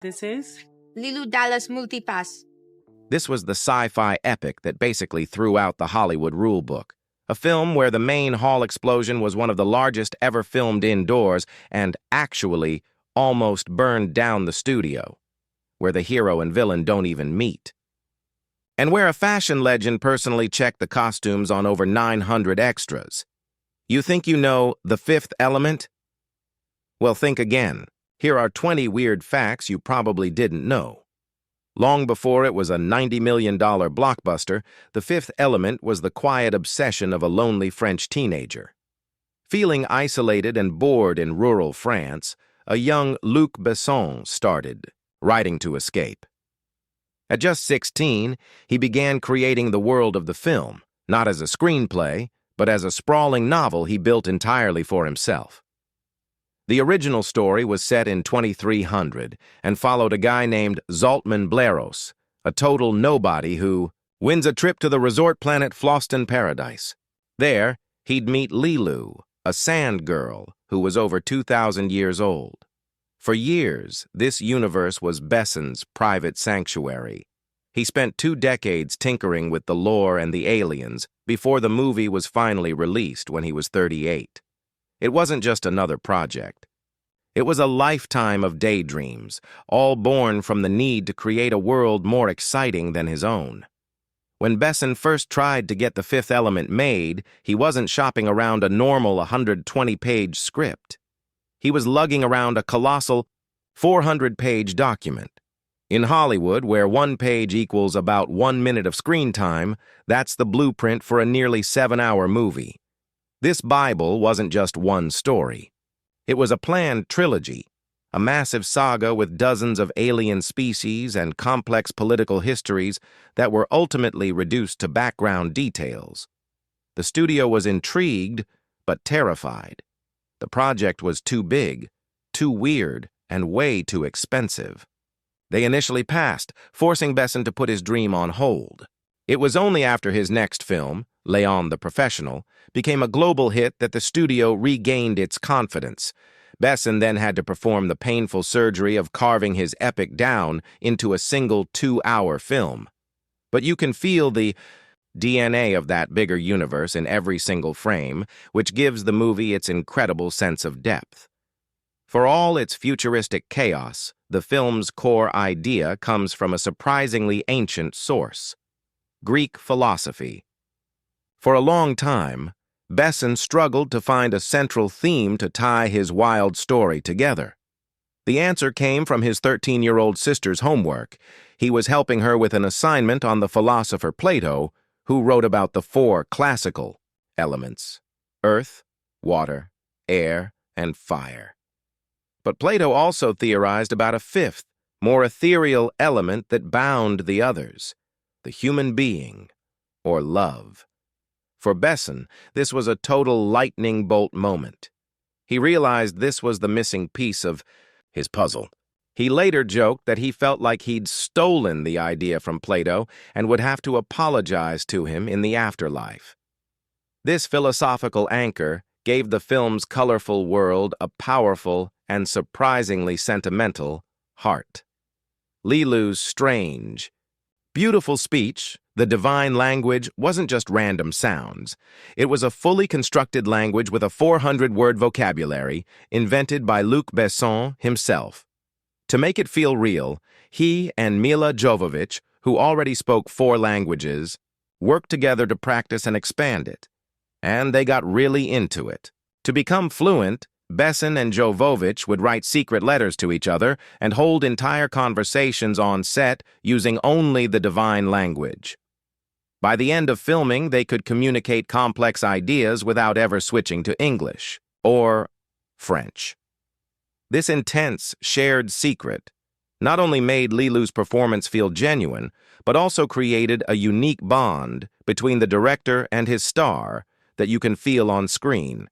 This is Lilu Dallas Multipass. This was the sci-fi epic that basically threw out the Hollywood rulebook. A film where the main hall explosion was one of the largest ever filmed indoors and actually almost burned down the studio, where the hero and villain don't even meet. And where a fashion legend personally checked the costumes on over 900 extras. You think you know The Fifth Element? Well, think again. Here are 20 weird facts you probably didn't know. Long before it was a $90 million blockbuster, The Fifth Element was the quiet obsession of a lonely French teenager. Feeling isolated and bored in rural France, a young Luc Besson started writing to escape. At just 16, he began creating the world of the film, not as a screenplay, but as a sprawling novel he built entirely for himself. The original story was set in 2300 and followed a guy named Zaltman Bleros, a total nobody who wins a trip to the resort planet Floston Paradise. There, he'd meet Lilu, a sand girl who was over 2,000 years old. For years, this universe was Besson's private sanctuary. He spent 2 decades tinkering with the lore and the aliens before the movie was finally released when he was 38. It wasn't just another project. It was a lifetime of daydreams, all born from the need to create a world more exciting than his own. When Besson first tried to get The Fifth Element made, he wasn't shopping around a normal 120-page script. He was lugging around a colossal 400-page document. In Hollywood, where 1 page equals about 1 minute of screen time, that's the blueprint for a nearly 7-hour movie. This Bible wasn't just one story. It was a planned trilogy, a massive saga with dozens of alien species and complex political histories that were ultimately reduced to background details. The studio was intrigued, but terrified. The project was too big, too weird, and way too expensive. They initially passed, forcing Besson to put his dream on hold. It was only after his next film, Leon the Professional, became a global hit that the studio regained its confidence. Besson then had to perform the painful surgery of carving his epic down into a single 2-hour film. But you can feel the DNA of that bigger universe in every single frame, which gives the movie its incredible sense of depth. For all its futuristic chaos, the film's core idea comes from a surprisingly ancient source: Greek philosophy. For a long time, Besson struggled to find a central theme to tie his wild story together. The answer came from his 13-year-old sister's homework. He was helping her with an assignment on the philosopher Plato, who wrote about the 4 classical elements: earth, water, air, and fire. But Plato also theorized about a 5th, more ethereal element that bound the others: the human being, or love. For Besson, this was a total lightning bolt moment. He realized this was the missing piece of his puzzle. He later joked that he felt like he'd stolen the idea from Plato and would have to apologize to him in the afterlife. This philosophical anchor gave the film's colorful world a powerful and surprisingly sentimental heart. Lilu's strange, beautiful speech, the divine language, wasn't just random sounds. It was a fully constructed language with a 400-word vocabulary invented by Luc Besson himself. To make it feel real, he and Mila Jovovich, who already spoke 4 languages, worked together to practice and expand it. And they got really into it. To become fluent, Besson and Jovovich would write secret letters to each other and hold entire conversations on set using only the divine language. By the end of filming, they could communicate complex ideas without ever switching to English or French. This intense, shared secret not only made Lilu's performance feel genuine, but also created a unique bond between the director and his star that you can feel on screen.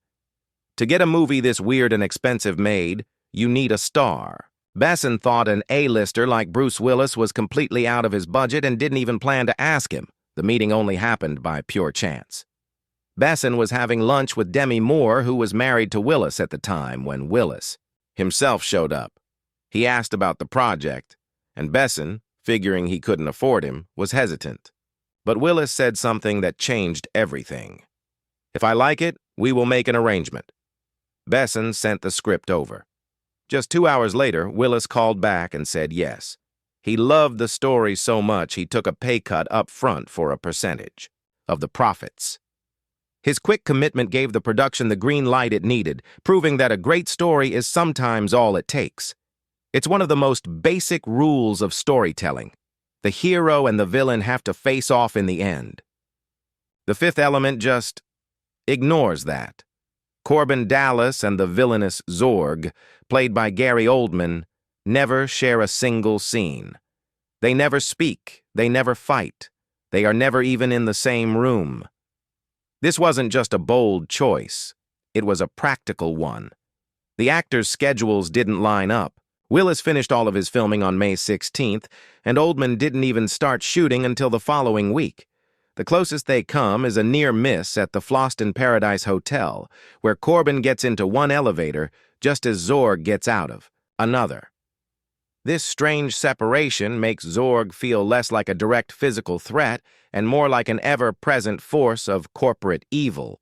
To get a movie this weird and expensive made, you need a star. Besson thought an A-lister like Bruce Willis was completely out of his budget and didn't even plan to ask him. The meeting only happened by pure chance. Besson was having lunch with Demi Moore, who was married to Willis at the time, when Willis himself showed up. He asked about the project, and Besson, figuring he couldn't afford him, was hesitant. But Willis said something that changed everything. "If I like it, we will make an arrangement." Besson sent the script over. Just 2 hours later, Willis called back and said yes. He loved the story so much he took a pay cut up front for a percentage of the profits. His quick commitment gave the production the green light it needed, proving that a great story is sometimes all it takes. It's one of the most basic rules of storytelling. The hero and the villain have to face off in the end. The Fifth Element just ignores that. Corbin Dallas and the villainous Zorg, played by Gary Oldman, never share a single scene. They never speak, they never fight, they are never even in the same room. This wasn't just a bold choice, it was a practical one. The actors' schedules didn't line up. Willis finished all of his filming on May 16th, and Oldman didn't even start shooting until the following week. The closest they come is a near miss at the Floston Paradise Hotel, where Corbin gets into one elevator just as Zorg gets out of another. This strange separation makes Zorg feel less like a direct physical threat and more like an ever-present force of corporate evil.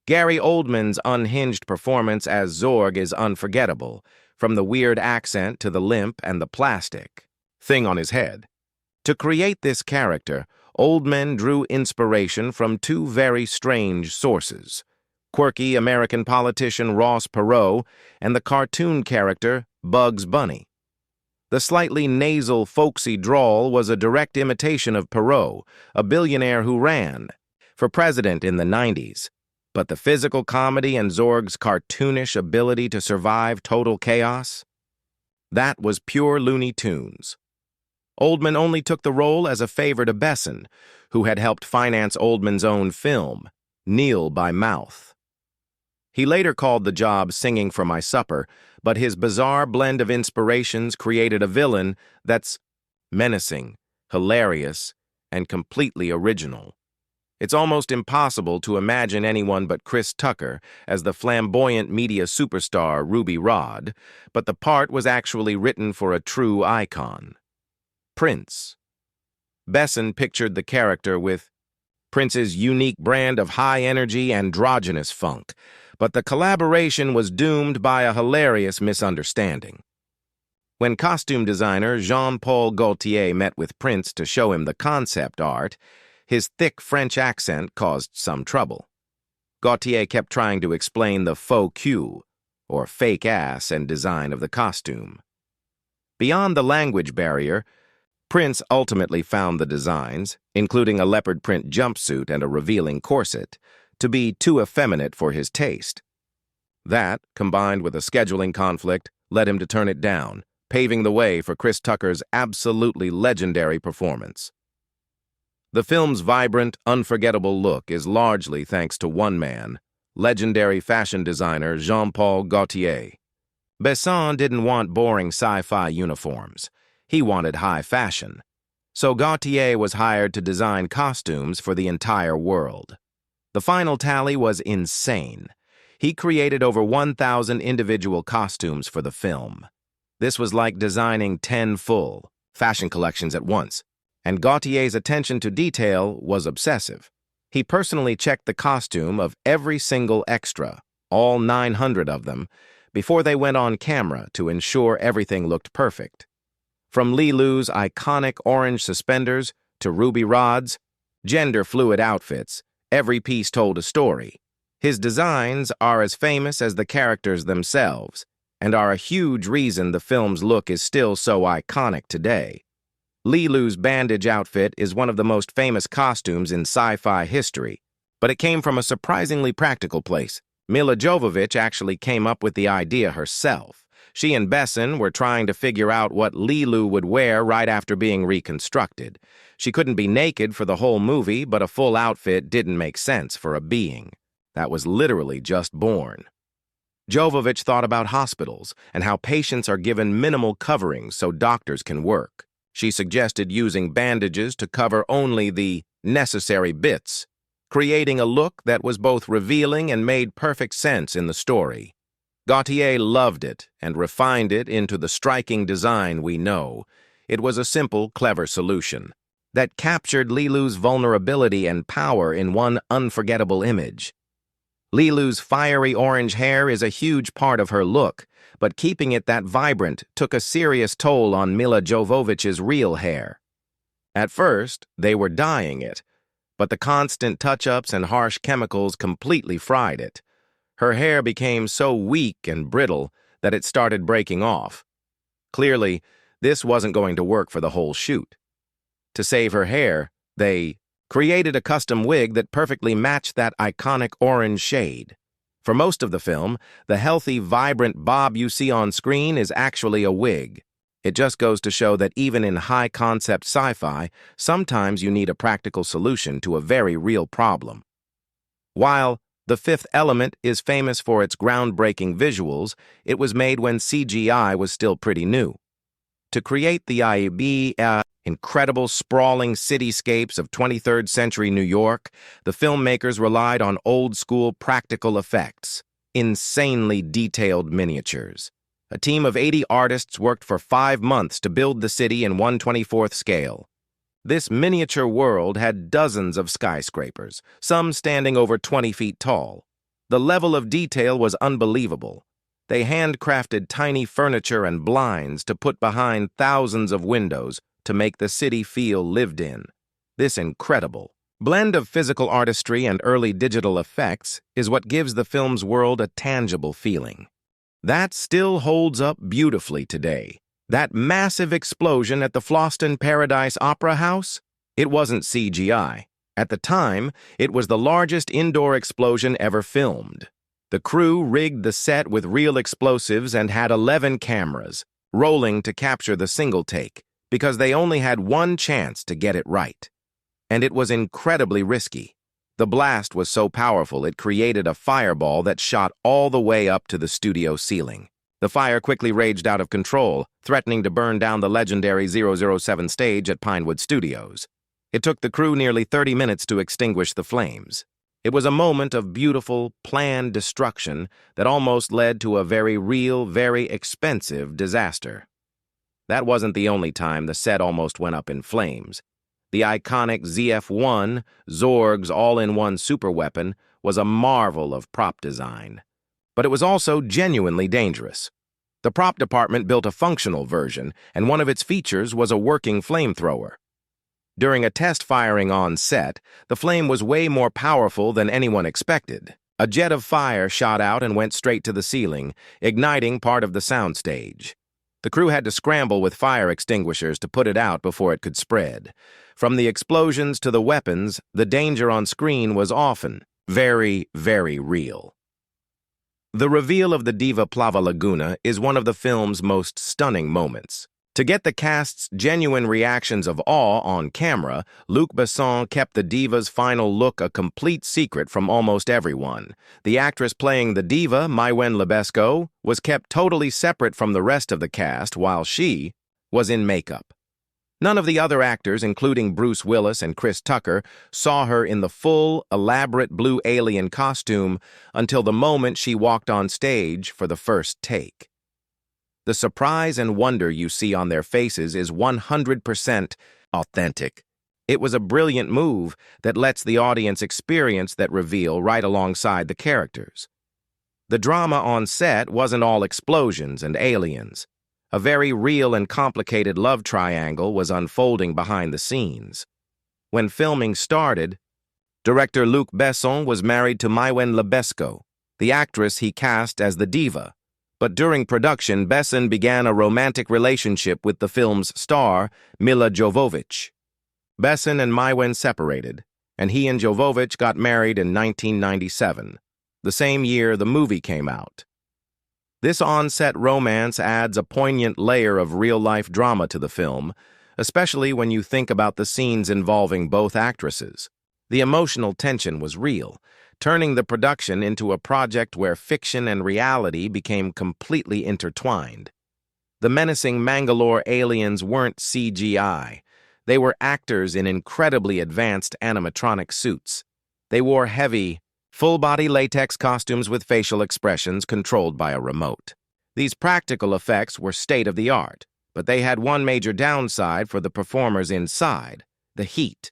Gary Oldman's unhinged performance as Zorg is unforgettable, from the weird accent to the limp and the plastic thing on his head. To create this character, Oldman drew inspiration from two very strange sources: quirky American politician Ross Perot and the cartoon character Bugs Bunny. The slightly nasal, folksy drawl was a direct imitation of Perot, a billionaire who ran for president in the 90s. But the physical comedy and Zorg's cartoonish ability to survive total chaos? That was pure Looney Tunes. Oldman only took the role as a favor to Besson, who had helped finance Oldman's own film, Kneel by Mouth. He later called the job Singing for My Supper, but his bizarre blend of inspirations created a villain that's menacing, hilarious, and completely original. It's almost impossible to imagine anyone but Chris Tucker as the flamboyant media superstar Ruby Rhod, but the part was actually written for a true icon: Prince. Besson pictured the character with Prince's unique brand of high-energy androgynous funk, but the collaboration was doomed by a hilarious misunderstanding. When costume designer Jean-Paul Gaultier met with Prince to show him the concept art, his thick French accent caused some trouble. Gaultier kept trying to explain the faux cul, or fake ass, and design of the costume. Beyond the language barrier, Prince ultimately found the designs, including a leopard print jumpsuit and a revealing corset, to be too effeminate for his taste. That, combined with a scheduling conflict, led him to turn it down, paving the way for Chris Tucker's absolutely legendary performance. The film's vibrant, unforgettable look is largely thanks to one man, legendary fashion designer Jean-Paul Gaultier. Besson didn't want boring sci-fi uniforms. He wanted high fashion. So Gaultier was hired to design costumes for the entire world. The final tally was insane. He created over 1,000 individual costumes for the film. This was like designing 10 full fashion collections at once. And Gaultier's attention to detail was obsessive. He personally checked the costume of every single extra, all 900 of them, before they went on camera to ensure everything looked perfect. From Lilu's iconic orange suspenders to Ruby Rhod's gender-fluid outfits, every piece told a story. His designs are as famous as the characters themselves, and are a huge reason the film's look is still so iconic today. Lilu's bandage outfit is one of the most famous costumes in sci-fi history, but it came from a surprisingly practical place. Milla Jovovich actually came up with the idea herself. She and Besson were trying to figure out what Lilu would wear right after being reconstructed. She couldn't be naked for the whole movie, but a full outfit didn't make sense for a being that was literally just born. Jovovich thought about hospitals and how patients are given minimal coverings so doctors can work. She suggested using bandages to cover only the necessary bits, creating a look that was both revealing and made perfect sense in the story. Gautier loved it and refined it into the striking design we know. It was a simple, clever solution that captured Lilu's vulnerability and power in one unforgettable image. Lilu's fiery orange hair is a huge part of her look, but keeping it that vibrant took a serious toll on Milla Jovovich's real hair. At first, they were dyeing it, but the constant touch-ups and harsh chemicals completely fried it. Her hair became so weak and brittle that it started breaking off. Clearly, this wasn't going to work for the whole shoot. To save her hair, they created a custom wig that perfectly matched that iconic orange shade. For most of the film, the healthy, vibrant bob you see on screen is actually a wig. It just goes to show that even in high-concept sci-fi, sometimes you need a practical solution to a very real problem. While The Fifth Element is famous for its groundbreaking visuals, it was made when CGI was still pretty new. To create the incredible sprawling cityscapes of 23rd century New York, the filmmakers relied on old-school practical effects, insanely detailed miniatures. A team of 80 artists worked for 5 months to build the city in 1/24th scale. This miniature world had dozens of skyscrapers, some standing over 20 feet tall. The level of detail was unbelievable. They handcrafted tiny furniture and blinds to put behind thousands of windows to make the city feel lived in. This incredible blend of physical artistry and early digital effects is what gives the film's world a tangible feeling. That still holds up beautifully today. That massive explosion at the Fhloston Paradise Opera House? It wasn't CGI. At the time, it was the largest indoor explosion ever filmed. The crew rigged the set with real explosives and had 11 cameras, rolling to capture the single take, because they only had one chance to get it right. And it was incredibly risky. The blast was so powerful it created a fireball that shot all the way up to the studio ceiling. The fire quickly raged out of control, threatening to burn down the legendary 007 stage at Pinewood Studios. It took the crew nearly 30 minutes to extinguish the flames. It was a moment of beautiful, planned destruction that almost led to a very real, very expensive disaster. That wasn't the only time the set almost went up in flames. The iconic ZF-1, Zorg's all-in-one superweapon, was a marvel of prop design. But it was also genuinely dangerous. The prop department built a functional version, and one of its features was a working flamethrower. During a test firing on set, the flame was way more powerful than anyone expected. A jet of fire shot out and went straight to the ceiling, igniting part of the soundstage. The crew had to scramble with fire extinguishers to put it out before it could spread. From the explosions to the weapons, the danger on screen was often very, very real. The reveal of the diva Plava Laguna is one of the film's most stunning moments. To get the cast's genuine reactions of awe on camera, Luc Besson kept the diva's final look a complete secret from almost everyone. The actress playing the diva, Maïwenn Lebesco, was kept totally separate from the rest of the cast while she was in makeup. None of the other actors, including Bruce Willis and Chris Tucker, saw her in the full, elaborate blue alien costume until the moment she walked on stage for the first take. The surprise and wonder you see on their faces is 100% authentic. It was a brilliant move that lets the audience experience that reveal right alongside the characters. The drama on set wasn't all explosions and aliens. A very real and complicated love triangle was unfolding behind the scenes. When filming started, director Luc Besson was married to Maïwenn Lebesco, the actress he cast as the diva. But during production, Besson began a romantic relationship with the film's star, Milla Jovovich. Besson and Maïwenn separated, and he and Jovovich got married in 1997, the same year the movie came out. This on-set romance adds a poignant layer of real-life drama to the film, especially when you think about the scenes involving both actresses. The emotional tension was real, turning the production into a project where fiction and reality became completely intertwined. The menacing Mangalore aliens weren't CGI. They were actors in incredibly advanced animatronic suits. They wore heavy, full-body latex costumes with facial expressions controlled by a remote. These practical effects were state-of-the-art, but they had one major downside for the performers inside: the heat.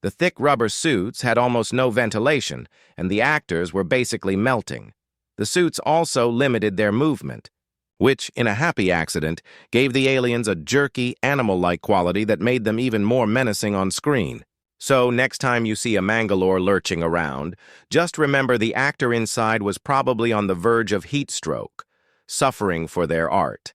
The thick rubber suits had almost no ventilation, and the actors were basically melting. The suits also limited their movement, which, in a happy accident, gave the aliens a jerky, animal-like quality that made them even more menacing on screen. So, next time you see a Mangalore lurching around, just remember the actor inside was probably on the verge of heat stroke, suffering for their art.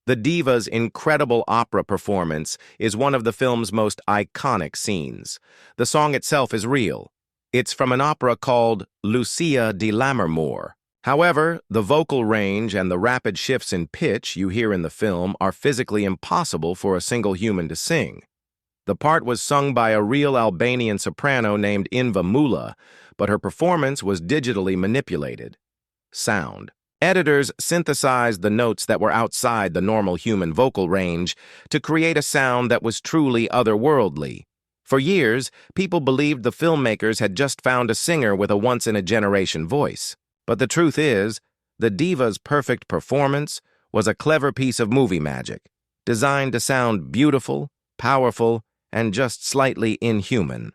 The diva's incredible opera performance is one of the film's most iconic scenes. The song itself is real. It's from an opera called Lucia di Lammermoor. However, the vocal range and the rapid shifts in pitch you hear in the film are physically impossible for a single human to sing. The part was sung by a real Albanian soprano named Inva Mula, but her performance was digitally manipulated. Sound. Editors synthesized the notes that were outside the normal human vocal range to create a sound that was truly otherworldly. For years, people believed the filmmakers had just found a singer with a once-in-a-generation voice. But the truth is, the diva's perfect performance was a clever piece of movie magic, designed to sound beautiful, powerful, and just slightly inhuman.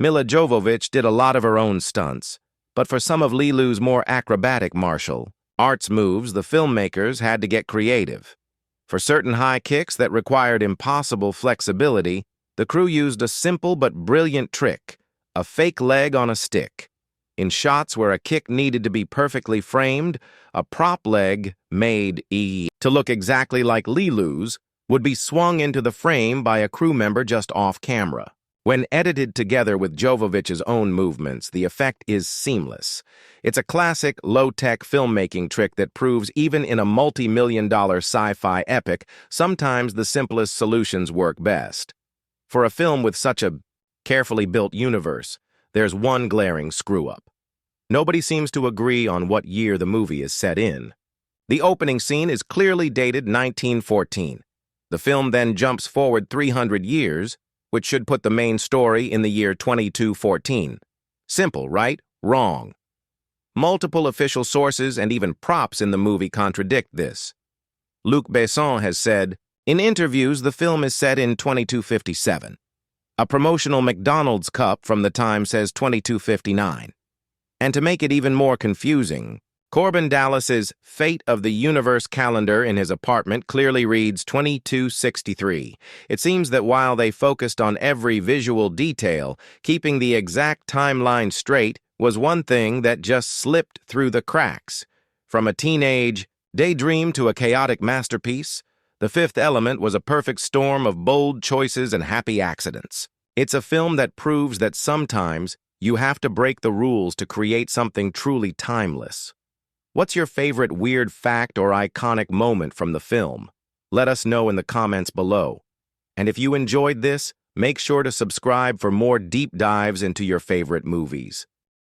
Milla Jovovich did a lot of her own stunts, but for some of Leeloo's more acrobatic martial arts moves, the filmmakers had to get creative. For certain high kicks that required impossible flexibility, the crew used a simple but brilliant trick: a fake leg on a stick. In shots where a kick needed to be perfectly framed, a prop leg made to look exactly like Leeloo's would be swung into the frame by a crew member just off camera. When edited together with Jovovich's own movements, the effect is seamless. It's a classic, low-tech filmmaking trick that proves even in a multi-million-dollar sci-fi epic, sometimes the simplest solutions work best. For a film with such a carefully built universe, there's one glaring screw-up. Nobody seems to agree on what year the movie is set in. The opening scene is clearly dated 1914. The film then jumps forward 300 years, which should put the main story in the year 2214. Simple, right? Wrong. Multiple official sources and even props in the movie contradict this. Luc Besson has said, in interviews, the film is set in 2257. A promotional McDonald's cup from the time says 2259. And to make it even more confusing, Corbin Dallas's Fate of the Universe calendar in his apartment clearly reads 2263. It seems that while they focused on every visual detail, keeping the exact timeline straight was one thing that just slipped through the cracks. From a teenage daydream to a chaotic masterpiece, The Fifth Element was a perfect storm of bold choices and happy accidents. It's a film that proves that sometimes you have to break the rules to create something truly timeless. What's your favorite weird fact or iconic moment from the film? Let us know in the comments below. And if you enjoyed this, make sure to subscribe for more deep dives into your favorite movies.